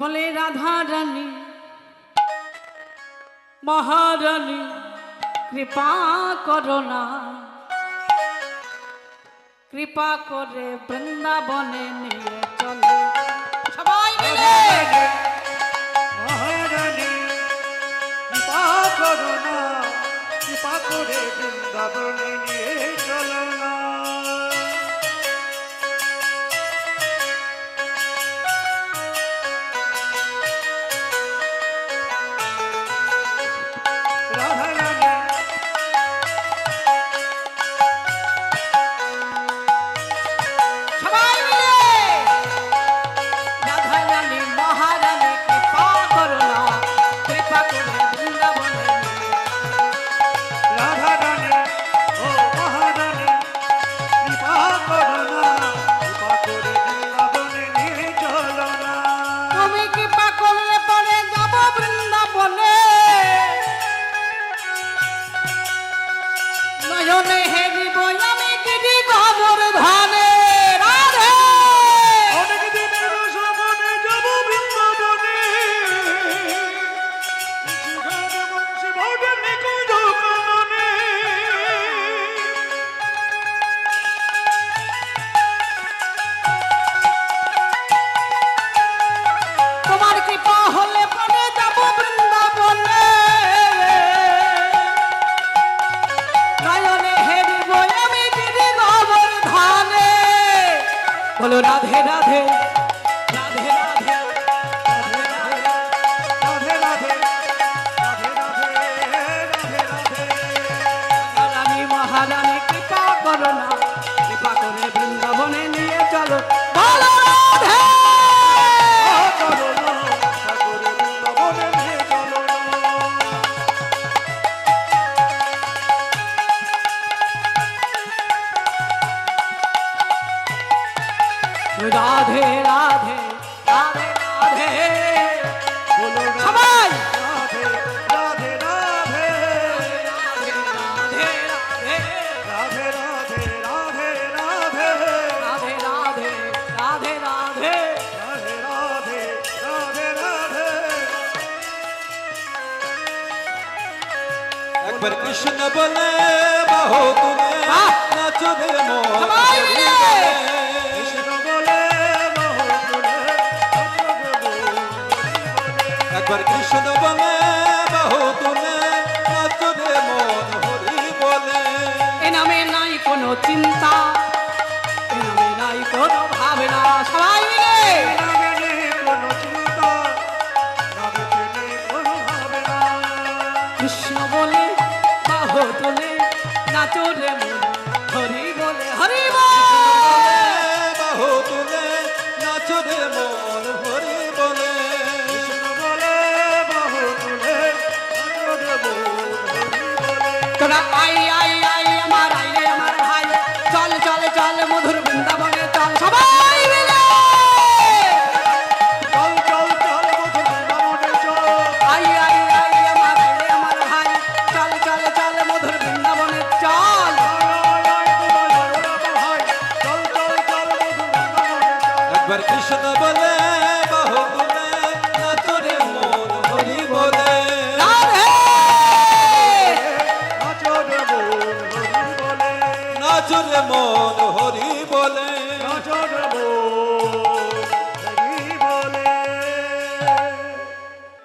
বলে রাধা রানী মহারানী কৃপা করো না, কৃপা করে বৃন্দাবনে নিয়ে চলো সবাই মিলে। মহারানী কৃপা করো না, কৃপা করে বৃন্দাবনে নিয়ে চলো না। বলো রাধে রাধে রাধে রাধে রানী মহারানী কৃপা করো না, কৃপা করে বৃন্দাবনে নিয়ে চলো। বলো রাধে রাধে রাধে রাধে রাধে সবাই রাধে রাধে রাধে রাধে রাধে রাধে রাধে রাধে রাধে রাধে রাধে রাধে রাধে রাধে রাধে। একবার কৃষ্ণ বলে বাহু তুলে নাচো রে মোর সবাই মিলে কৃষ্ণ বলে বাহু তুলে নাচো রে মোর বলে। একবার কৃষ্ণ বলে বাহু তুলে নাচো রে মন হরি বলে। এ নামে নাই কোনো চিন্তা, এ নামে নাই কোনো ভাবনা, সবাই মিলে